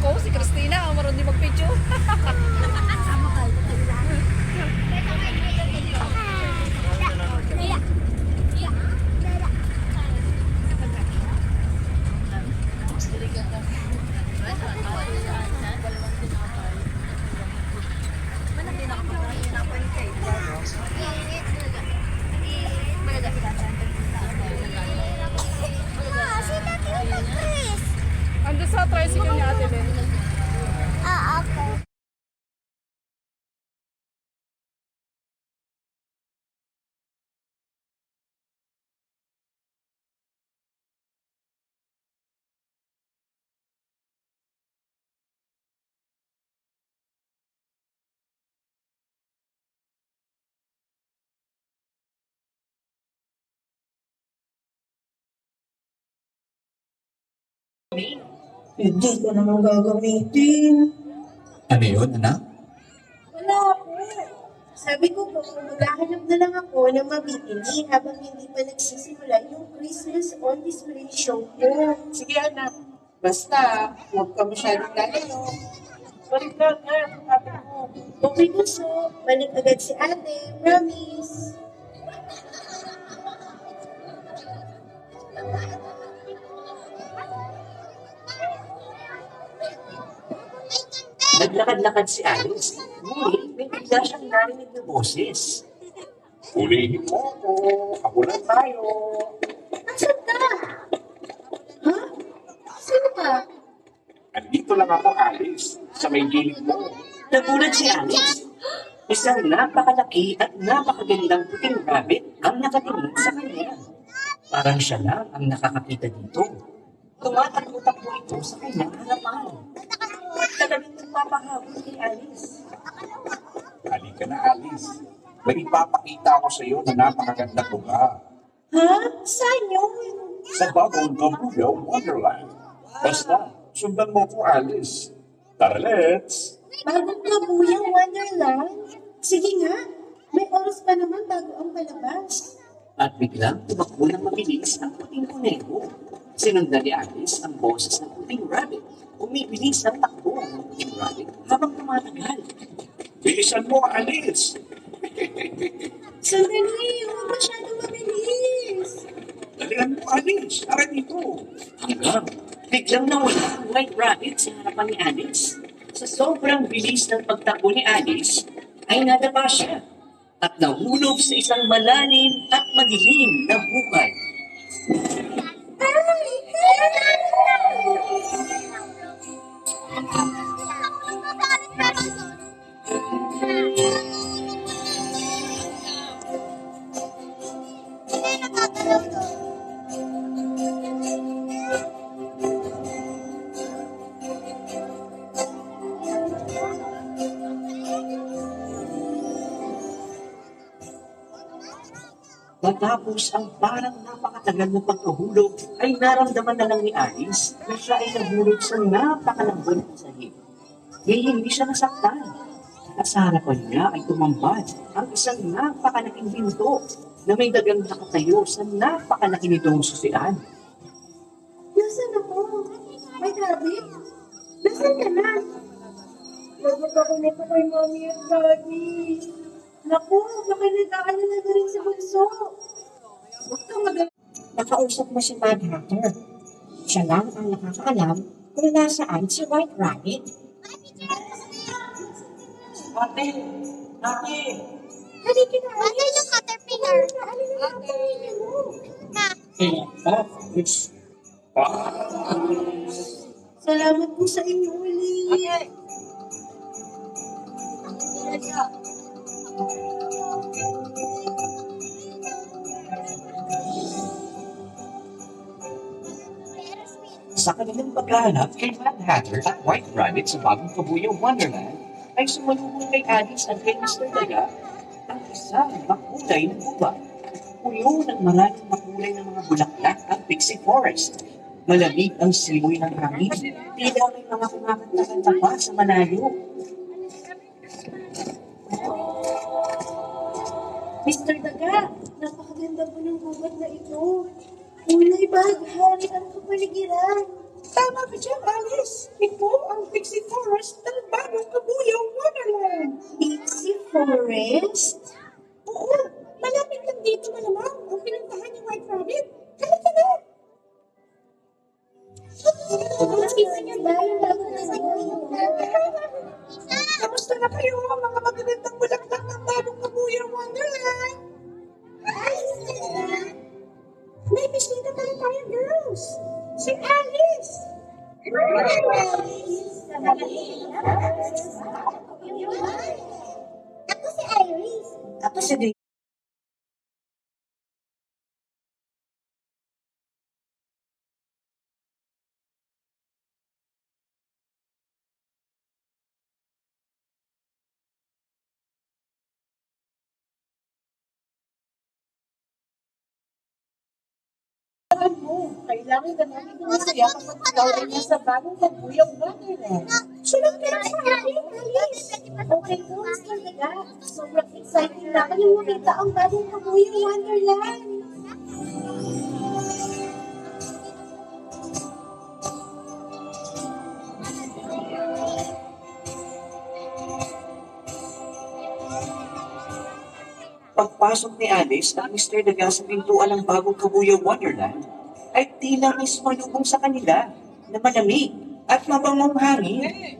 Ko, si Christina, ang maroon di mag-picture. Ando sa tricycle ni Ate Ben. Okay. Hindi ko naman gagamitin. Ano yun, anak? Wala po. Sabi ko po, maghahanap na lang ako ng mabibili habang hindi pa nagsisimula yung Christmas on Display show ko. Sige anak, basta huwag ka masyadong lalayo. Balik na agad, ate ko. Okay gusto, balik agad si ate, promise. Naglakad-lakad si Alice. Ngunit may bigla siyang narinig na boses. Hulihin mo ako. Ako lang tayo. Asan ka? Ha? Sino ka? Andito lang ako, Alice. Sa may gilid mo. Nagulat si Alice. Isang napakalaki at napakagandang puting rabbit ang nakatingin sa kanya. Parang siya lang ang nakakakita dito. Tumatakbo-takbo ito sa kanyang harapan. Talagang nagpapahabol kay Alice. Halika na, Alice. May ipapakita ako sa iyo na napakaganda lugar. Ha? Saan yun? Sa bagong Cambodia Wonderland. Basta, sundan mo ko, Alice. Tara, let's! Bagong kabuyang Wonderland? Sige nga, may oras pa naman bago ang palabas. At biglang tumakbo ng mabilis ang puting kuneho. Sinundan ni Alice ang boses ng puting rabbit. Umibilis ang takbo ng puting rabbit habang tumatagal. Bilisan mo, Alice! Sandali, huwag masyadong mabilis. Dalihan mo, Alice. Tara dito. Hanggang biglang nawala ang white rabbit sa harapan ni Alice. Sa sobrang bilis ng pagtakbo ni Alice, ay nadapa siya at nahulog sa isang malalim at madilim na bukay. Matapos ang parang napakatagal na pagkahulog, ay naramdaman na lang ni Alice na siya ay nahulog sa napakalambot na sahig. Hindi siya nasaktan. At sa harapan niya ay tumambad ang isang napakalaking pinto na may dagang nakatayo sa napakalaki nitong susian. Nasaan ako? May rabbit? Nasaan ka na? Lagot ako nito kay mommy at daddy. Naku, baka nag-aalala na rin sa bunso. Huwag kang Nakausap mo si Mad Hatter. Siya lang ang nakakaalam kung nasaan si White Rabbit. Ate! Ate! Halika na, Ano yung caterpillar? Na, Salamat po sa inyo ulit. Sa kanilang paghahanap kay Mad Hatter at White Rabbit sa bagong kabuyang Wonderland, ay sumalubong kay Alice at kay Mr. Daga ang isang makulay na guba. Puno ng maraming makulay na mga bulaklak ang Pixie Forest. Malamig ang simoy ng hangin. Tila may mga kumakanta pa sa malayo. Mr. Daga, napakaganda po ng gubat na ito. Kulay baghari ang kapaligiran. Tama ka dyan, Alice. Ito ang Pixie Forest ng bagong Kabuyao Wonderland. Pixie Forest? Oo, malapit lang dito malamang ang pinuntahan ni White Rabbit. Halika na! Nakita niyo ba yung bagong Kamusta na kayo, mga magagandang bulaklak ng bagong Kabuyao Wonderland? May bisita tayo tayo, girls. Si Alice. Ako si Iris. Ako si Dave. Kailangan ka namin masaya kapag ikaw ay nasa bagong Kabuyao Wonderland. Sunod ka na sa akin, Alice. Okay po, Mr. Daga. Sobrang excited na kayong makita ang bagong Kabuyao Wonderland. Pagpasok ni Alice at Mr. Daga sa pintuan ng bagong Kabuyao Wonderland, ay tila may sumalubong sa kanila na malamig at mabangong hangin.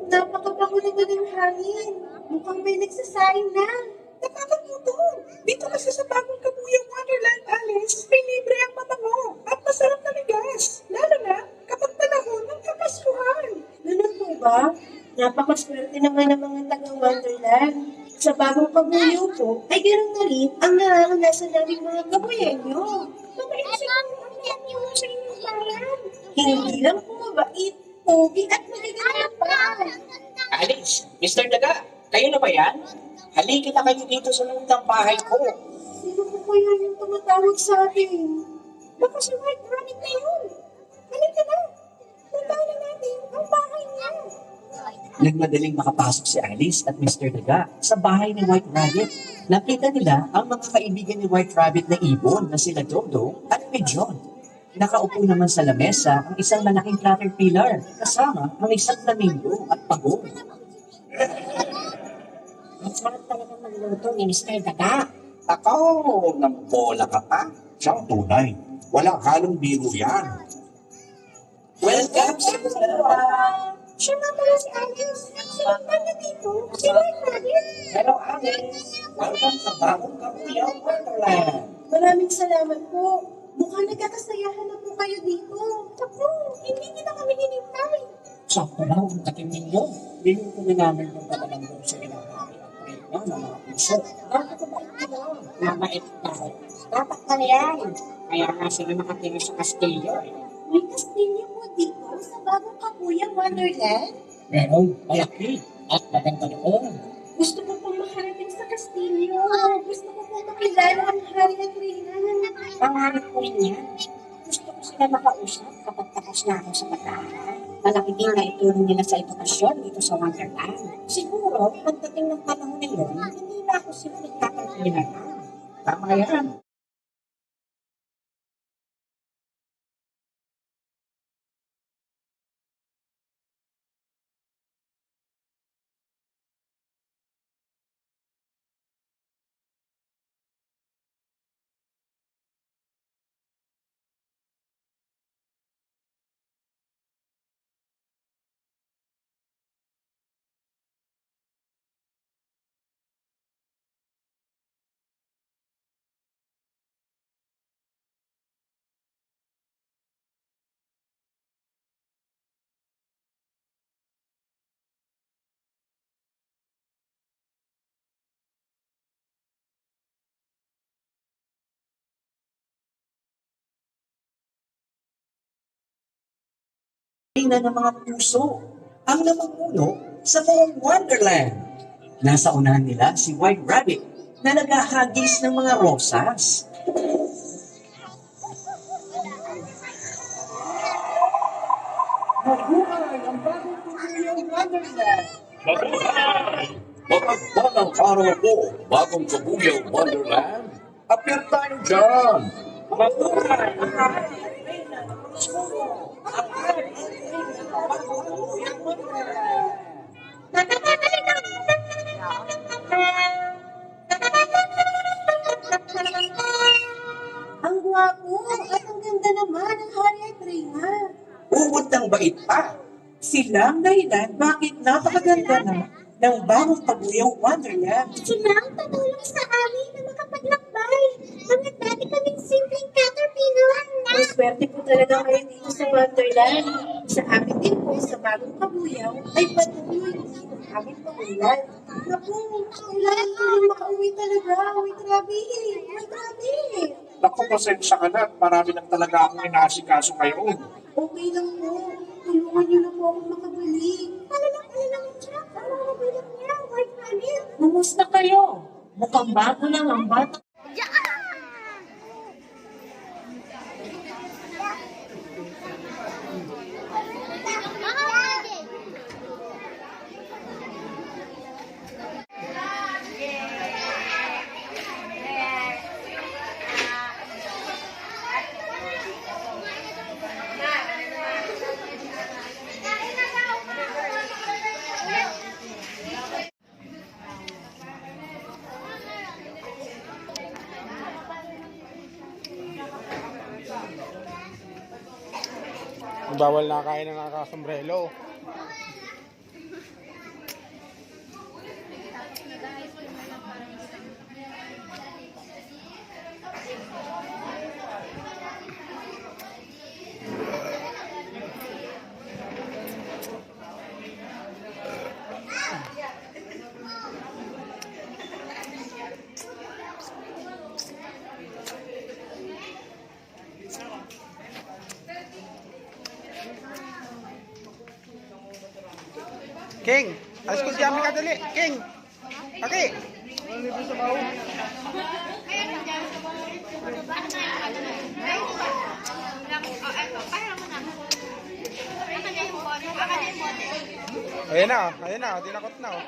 Napakabango naman ng hangin. Mukhang may nagsasaing na. Nakakagutom. Dito kasi sa bagong Kabuyao Wonderland, Alice, may libre ang mabango at masarap na bigas. Lalo na kapag panahon ng Kapaskuhan. Ganun po ba? Napakaswerte naman ng mga taga-Wonderland. Sa bagong Kabuyao po, ay ganoon na rin ang nararanasan naming mga Kabuyenyo. Mabait yung sa inyong bayan. Hindi lang po mabait, pogi at magaganda pa. Alice, Mr. Daga, kayo na ba yan? Halika na kayo dito sa loob ng bahay ko. Sino po kaya yung tumatawag sa atin? Baka si White Rabbit na yun. Halika na. Puntahan na natin ang bahay niya. Nagmadaling makapasok si Alice at Mr. Daga sa bahay ni White Rabbit. Nakita nila ang mga kaibigan ni White Rabbit na ibon na sila Dodo at Pigeon. Nakaupo naman sa lamesa ang isang malaking caterpillar kasama ang isang flamingo at pagong. Masarap talaga magluto ni Mr. Daga. Ako, nambola ka pa. Siyang tunay. Walang halong biro yan. Welcome sa Siya nga pala si Alice. Sinundan na dito. Si White Rabbit. Hello, Alice. Welcome sa bagong Kabuyao Wonderland. Maraming salamat po. Mukhang nagkakasayahan na po kayo dito. Ako, hindi kita kami hinintay. Sakto lang ang takim ninyo. Bilhin ko na namin yung talagang doon sa ginagawa at premyo ng mga puso. Napakabait nila. Mabait tayo. Dapat na yan. Kaya nga sila nakatira sa kastilyo. May kastilyo po dito sa bagong Kabuyao Wonderland. Pero malaki at maganda doon. Gusto ko pong makarating sa kastilyo. Gusto ko pong makilala ang hari at reyna. Pangarap ko rin yan. Gusto ko sila makausap kapag tapos na ako sa pag-aaral. Malaki din na itulong nila sa edukasyon dito sa Wonderland. Siguro, pagdating ng panahon na yun, hindi na ako sila nagkakakilala. Tama yan. Na ng mga puso ang namumuno sa buong Wonderland. Nasa unahan nila si White Rabbit na naghahagis ng mga rosas. Mabuhay ang bagong Kabuyao Wonderland. Magandang araw po, bagong Kabuyao Wonderland. Appear tayo dyan. Mabuhay ang hari at reyna ng ang ating bagong kabuyang Wonderland. Ang gwapo at ang ganda naman ng Hari at Reyna. Uod ng bait pa. Sila ang dahilan bakit napakaganda na ng bagong kabuyang Wonderland. Sila ang tumulong sa amin na makapaglakbay. Mga dati kaming simpleng caterpillar. Maswerte po talaga kayo dito sa Wonderland. Sa amin din po sa bagong kabuyaw ay patuloy din ang aming pangulan. Naku, kailangan ko rin makauwi talaga. Uy, grabe. Uy, grabe. Naku, pasensya ka na. Marami lang talaga akong inaasikaso ngayon. Okay lang po. Tulungan niyo na po akong makabalik. Alalang siya. Ano ang bilang niya? White rabbit. Kumusta kayo? Mukhang bago lang ang bata. Bawal na kain ng nakasombrelo. King, alas ko siya ka dali. King, okay. Ayan na, tinakot na. Oh.